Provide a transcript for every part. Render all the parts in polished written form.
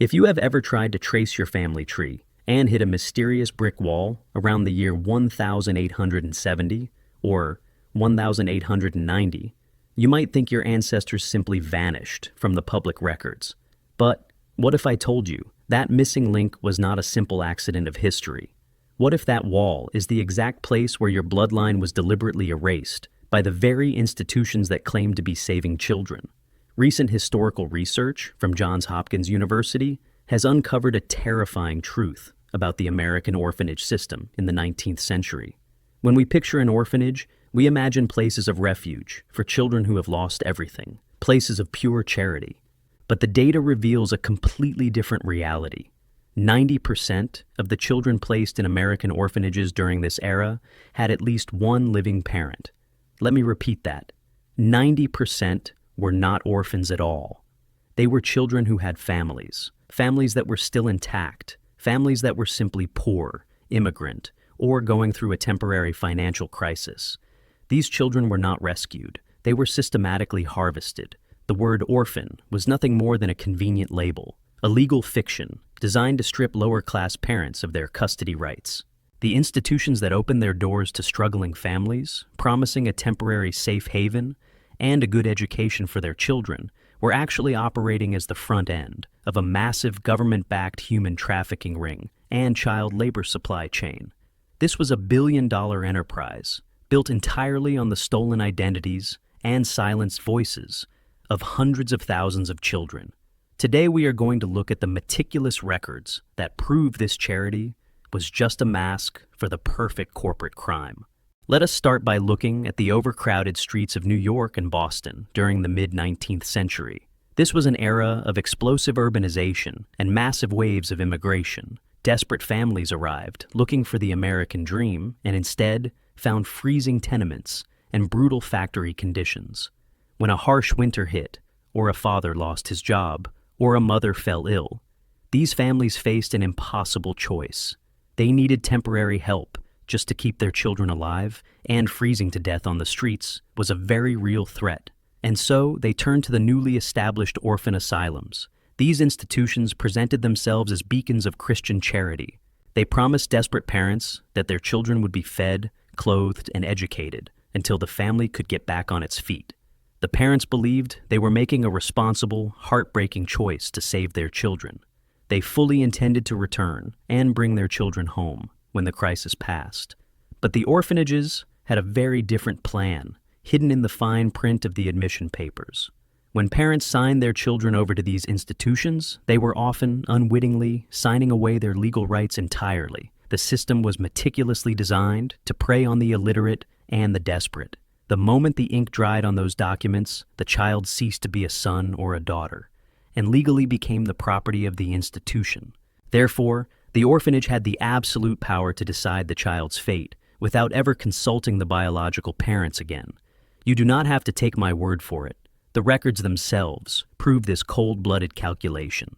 If you have ever tried to trace your family tree and hit a mysterious brick wall around the year 1870 or 1890, you might think your ancestors simply vanished from the public records. But what if I told you that missing link was not a simple accident of history? What if that wall is the exact place where your bloodline was deliberately erased by the very institutions that claim to be saving children? Recent historical research from Johns Hopkins University has uncovered a terrifying truth about the American orphanage system in the 19th century. When we picture an orphanage, we imagine places of refuge for children who have lost everything, places of pure charity. But the data reveals a completely different reality. 90% of the children placed in American orphanages during this era had at least one living parent. Let me repeat that. 90% were not orphans at all. They were children who had families that were still intact, families that were simply poor, immigrant, or going through a temporary financial crisis. These children were not rescued. They were systematically harvested. The word orphan was nothing more than a convenient label, a legal fiction designed to strip lower-class parents of their custody rights. The institutions that opened their doors to struggling families, promising a temporary safe haven and a good education for their children, were actually operating as the front end of a massive government-backed human trafficking ring and child labor supply chain. This was a billion-dollar enterprise built entirely on the stolen identities and silenced voices of hundreds of thousands of children. Today we are going to look at the meticulous records that prove this charity was just a mask for the perfect corporate crime. Let us start by looking at the overcrowded streets of New York and Boston during the mid-19th century. This was an era of explosive urbanization and massive waves of immigration. Desperate families arrived, looking for the American dream, and instead found freezing tenements and brutal factory conditions. When a harsh winter hit, or a father lost his job, or a mother fell ill, these families faced an impossible choice. They needed temporary help just to keep their children alive, and freezing to death on the streets was a very real threat. And so they turned to the newly established orphan asylums. These institutions presented themselves as beacons of Christian charity. They promised desperate parents that their children would be fed, clothed, and educated until the family could get back on its feet. The parents believed they were making a responsible, heartbreaking choice to save their children. They fully intended to return and bring their children home when the crisis passed. But the orphanages had a very different plan, hidden in the fine print of the admission papers. When parents signed their children over to these institutions, they were often, unwittingly, signing away their legal rights entirely. The system was meticulously designed to prey on the illiterate and the desperate. The moment the ink dried on those documents, the child ceased to be a son or a daughter, and legally became the property of the institution. Therefore, the orphanage had the absolute power to decide the child's fate without ever consulting the biological parents again. You do not have to take my word for it. The records themselves prove this cold-blooded calculation.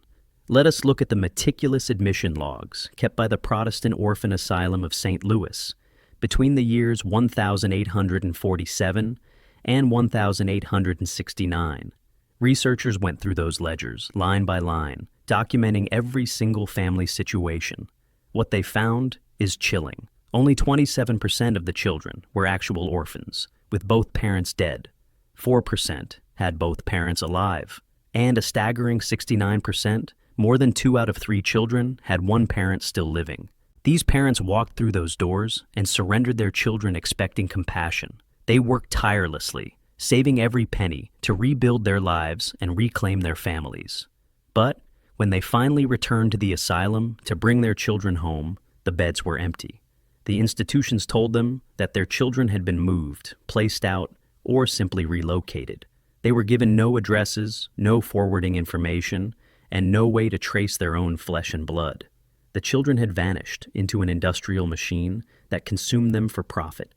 Let us look at the meticulous admission logs kept by the Protestant Orphan Asylum of St. Louis between the years 1847 and 1869. Researchers went through those ledgers, line by line, documenting every single family situation. What they found is chilling. Only 27% of the children were actual orphans, with both parents dead. 4% had both parents alive, and a staggering 69%, more than 2 out of 3 children, had one parent still living. These parents walked through those doors and surrendered their children expecting compassion. They worked tirelessly, saving every penny to rebuild their lives and reclaim their families. But when they finally returned to the asylum to bring their children home, the beds were empty. The institutions told them that their children had been moved, placed out, or simply relocated. They were given no addresses, no forwarding information, and no way to trace their own flesh and blood. The children had vanished into an industrial machine that consumed them for profit.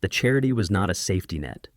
The charity was not a safety net.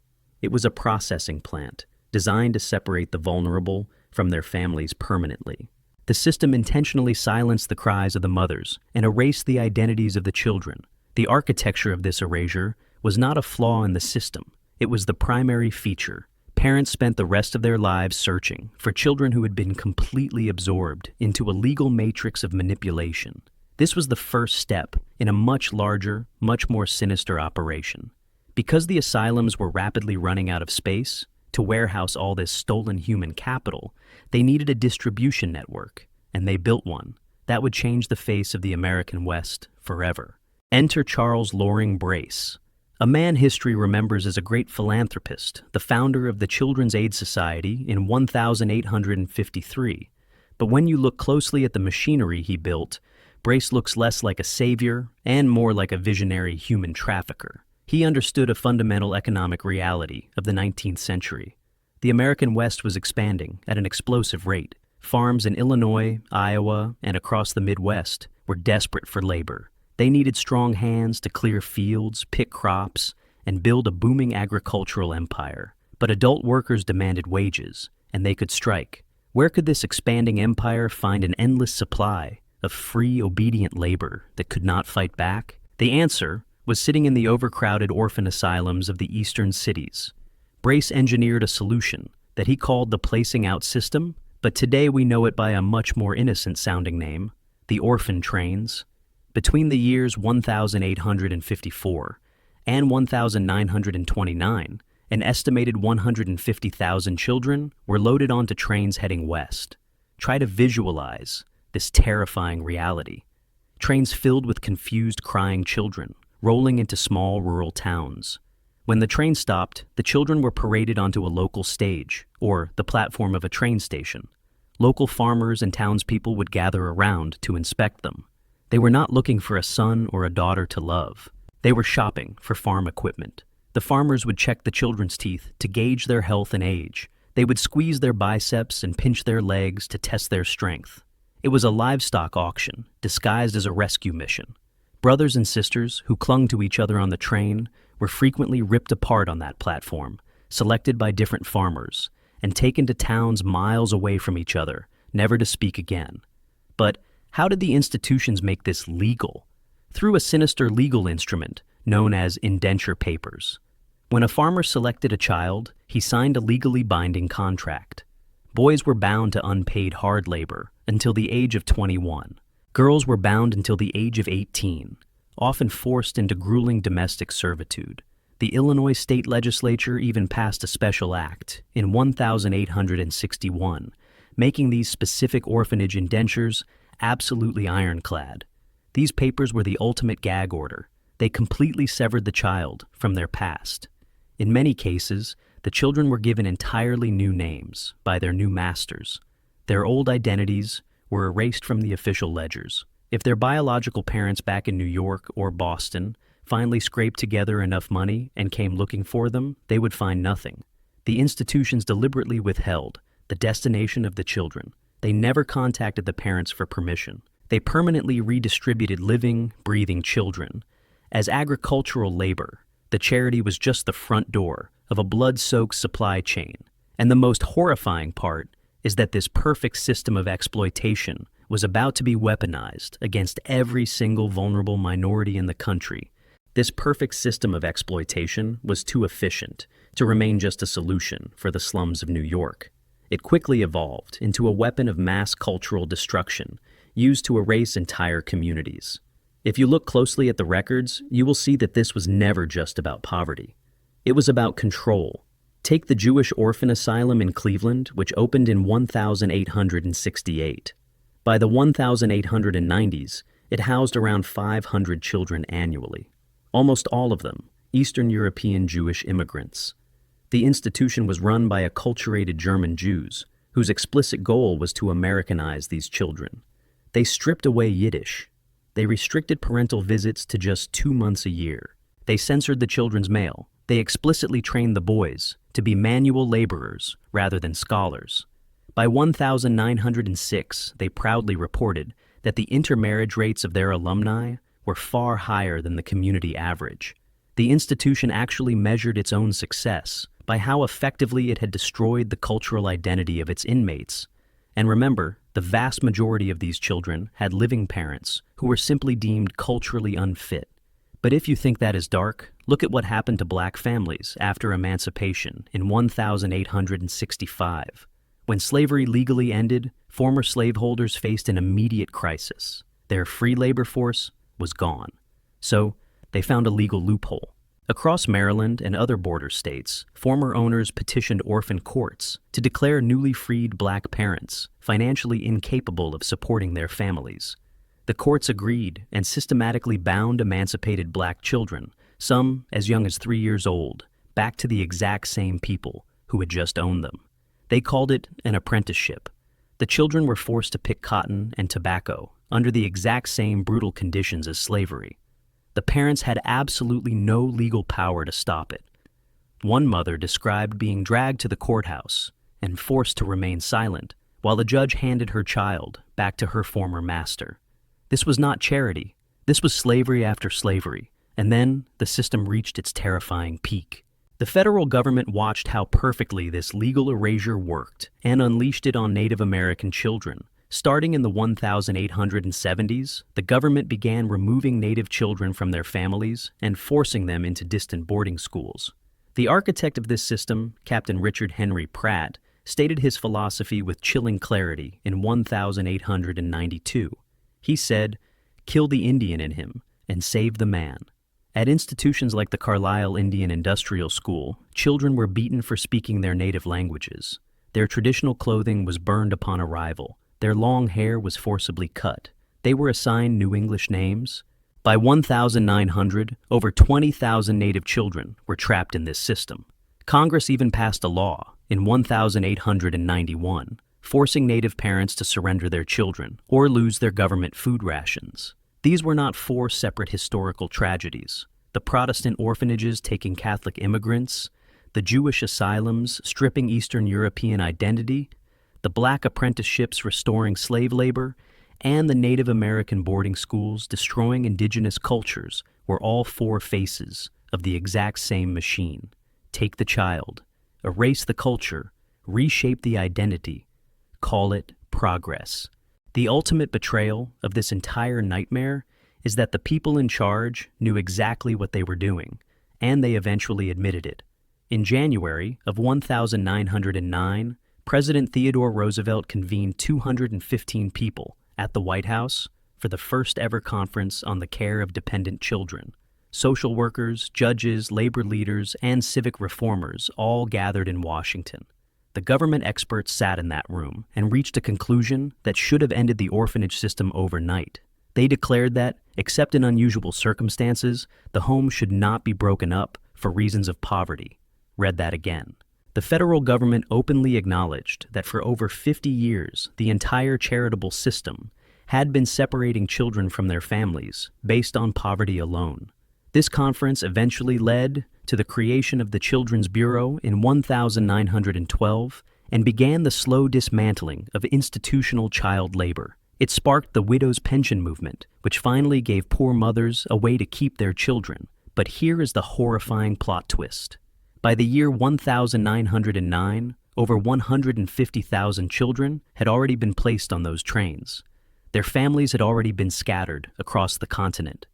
It was a processing plant designed to separate the vulnerable from their families permanently. The system intentionally silenced the cries of the mothers and erased the identities of the children. The architecture of this erasure was not a flaw in the system. It was the primary feature, Parents spent the rest of their lives searching for children who had been completely absorbed into a legal matrix of manipulation. This was the first step in a much larger, much more sinister operation. Because the asylums were rapidly running out of space to warehouse all this stolen human capital, they needed a distribution network, and they built one that would change the face of the American West forever. Enter Charles Loring Brace, a man history remembers as a great philanthropist, the founder of the Children's Aid Society in 1853. But when you look closely at the machinery he built, Brace looks less like a savior and more like a visionary human trafficker. He understood a fundamental economic reality of the 19th century. The American West was expanding at an explosive rate. Farms in Illinois, Iowa, and across the Midwest were desperate for labor. They needed strong hands to clear fields, pick crops, and build a booming agricultural empire. But adult workers demanded wages, and they could strike. Where could this expanding empire find an endless supply of free, obedient labor that could not fight back? The answer was sitting in the overcrowded orphan asylums of the eastern cities. Brace engineered a solution that he called the placing out system, but today we know it by a much more innocent-sounding name, the orphan trains. Between the years 1854 and 1929, an estimated 150,000 children were loaded onto trains heading west. Try to visualize this terrifying reality. Trains filled with confused, crying children, rolling into small rural towns. When the train stopped, the children were paraded onto a local stage, or the platform of a train station. Local farmers and townspeople would gather around to inspect them. They were not looking for a son or a daughter to love. They were shopping for farm equipment. The farmers would check the children's teeth to gauge their health and age. They would squeeze their biceps and pinch their legs to test their strength. It was a livestock auction disguised as a rescue mission. Brothers and sisters who clung to each other on the train were frequently ripped apart on that platform, selected by different farmers, and taken to towns miles away from each other, never to speak again. But how did the institutions make this legal? Through a sinister legal instrument known as indenture papers. When a farmer selected a child, he signed a legally binding contract. Boys were bound to unpaid hard labor until the age of 21. Girls were bound until the age of 18, often forced into grueling domestic servitude. The Illinois state legislature even passed a special act in 1861, making these specific orphanage indentures absolutely ironclad. These papers were the ultimate gag order. They completely severed the child from their past. In many cases, the children were given entirely new names by their new masters. Their old identities were erased from the official ledgers. If their biological parents back in New York or Boston finally scraped together enough money and came looking for them, they would find nothing. The institutions deliberately withheld the destination of the children. They never contacted the parents for permission. They permanently redistributed living, breathing children as agricultural labor. The charity was just the front door of a blood-soaked supply chain. And the most horrifying part is that this perfect system of exploitation was about to be weaponized against every single vulnerable minority in the country. This perfect system of exploitation was too efficient to remain just a solution for the slums of New York. It quickly evolved into a weapon of mass cultural destruction used to erase entire communities. If you look closely at the records, you will see that this was never just about poverty. It was about control. Take the Jewish orphan asylum in Cleveland, which opened in 1868. By the 1890s, it housed around 500 children annually, almost all of them Eastern European Jewish immigrants. The institution was run by acculturated German Jews, whose explicit goal was to Americanize these children. They stripped away Yiddish. They restricted parental visits to just 2 months a year. They censored the children's mail. They explicitly trained the boys to be manual laborers rather than scholars. By 1906, they proudly reported that the intermarriage rates of their alumni were far higher than the community average. The institution actually measured its own success by how effectively it had destroyed the cultural identity of its inmates. And remember, the vast majority of these children had living parents who were simply deemed culturally unfit. But if you think that is dark, Look at what happened to black families after emancipation in 1865. When slavery legally ended, former slaveholders faced an immediate crisis. Their free labor force was gone. So, they found a legal loophole. Across Maryland and other border states, former owners petitioned orphan courts to declare newly freed black parents financially incapable of supporting their families. The courts agreed and systematically bound emancipated black children, some as young as 3 years old, back to the exact same people who had just owned them. They called it an apprenticeship. The children were forced to pick cotton and tobacco under the exact same brutal conditions as slavery. The parents had absolutely no legal power to stop it. One mother described being dragged to the courthouse and forced to remain silent while the judge handed her child back to her former master. This was not charity. This was slavery after slavery, and then the system reached its terrifying peak. The federal government watched how perfectly this legal erasure worked and unleashed it on Native American children. Starting in the 1870s, the government began removing Native children from their families and forcing them into distant boarding schools. The architect of this system, Captain Richard Henry Pratt, stated his philosophy with chilling clarity in 1892. He said, "Kill the Indian in him and save the man." At institutions like the Carlisle Indian Industrial School, children were beaten for speaking their native languages. Their traditional clothing was burned upon arrival. Their long hair was forcibly cut. They were assigned New English names. By 1900, over 20,000 Native children were trapped in this system. Congress even passed a law in 1891, forcing Native parents to surrender their children or lose their government food rations. These were not four separate historical tragedies. The Protestant orphanages taking Catholic immigrants, the Jewish asylums stripping Eastern European identity, the black apprenticeships restoring slave labor, and the Native American boarding schools destroying indigenous cultures were all four faces of the exact same machine. Take the child, erase the culture, reshape the identity, call it progress. The ultimate betrayal of this entire nightmare is that the people in charge knew exactly what they were doing, and they eventually admitted it. In January of 1909, President Theodore Roosevelt convened 215 people at the White House for the first ever conference on the care of dependent children. Social workers, judges, labor leaders, and civic reformers all gathered in Washington. The government experts sat in that room and reached a conclusion that should have ended the orphanage system overnight. They declared that, except in unusual circumstances, the home should not be broken up for reasons of poverty. Read that again. The federal government openly acknowledged that for over 50 years, the entire charitable system had been separating children from their families based on poverty alone. This conference eventually led to the creation of the Children's Bureau in 1912 and began the slow dismantling of institutional child labor. It sparked the widows' pension movement, which finally gave poor mothers a way to keep their children. But here is the horrifying plot twist. By the year 1909, over 150,000 children had already been placed on those trains. Their families had already been scattered across the continent.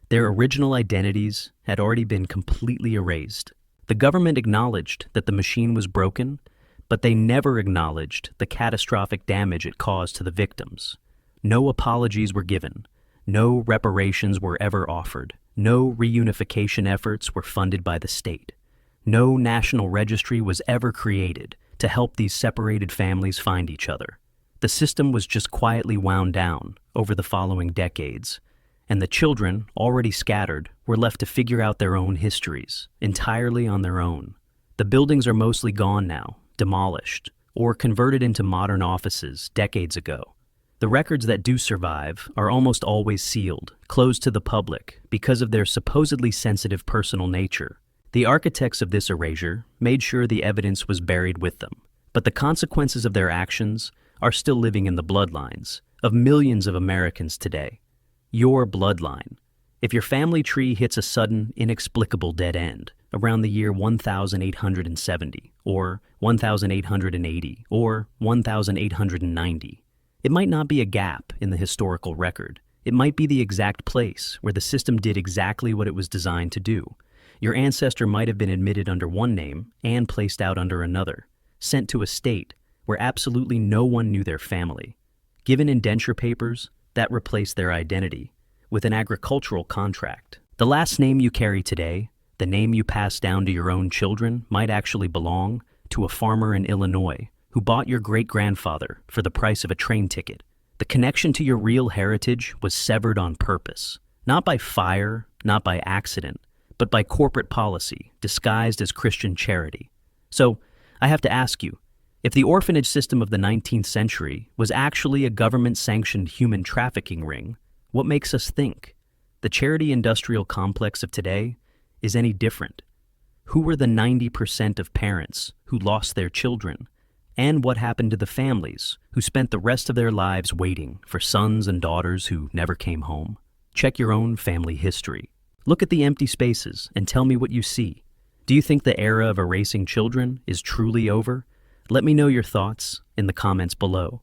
Their original identities had already been completely erased. The government acknowledged that the machine was broken, but they never acknowledged the catastrophic damage it caused to the victims. No apologies were given. No reparations were ever offered. No reunification efforts were funded by the state. No national registry was ever created to help these separated families find each other. The system was just quietly wound down over the following decades, and the children, already scattered, were left to figure out their own histories, entirely on their own. The buildings are mostly gone now, demolished, or converted into modern offices decades ago. The records that do survive are almost always sealed, closed to the public, because of their supposedly sensitive personal nature. The architects of this erasure made sure the evidence was buried with them, but the consequences of their actions are still living in the bloodlines of millions of Americans today. Your bloodline. If your family tree hits a sudden, inexplicable dead end around the year 1870, or 1880, or 1890, it might not be a gap in the historical record. It might be the exact place where the system did exactly what it was designed to do. Your ancestor might have been admitted under one name and placed out under another, sent to a state where absolutely no one knew their family, given indenture papers that replaced their identity with an agricultural contract. The last name you carry today, the name you pass down to your own children, might actually belong to a farmer in Illinois who bought your great-grandfather for the price of a train ticket. The connection to your real heritage was severed on purpose, not by fire, not by accident, but by corporate policy disguised as Christian charity. So, I have to ask you, if the orphanage system of the 19th century was actually a government-sanctioned human trafficking ring, what makes us think the charity industrial complex of today is any different? Who were the 90% of parents who lost their children? And what happened to the families who spent the rest of their lives waiting for sons and daughters who never came home? Check your own family history. Look at the empty spaces and tell me what you see. Do you think the era of erasing children is truly over? Let me know your thoughts in the comments below.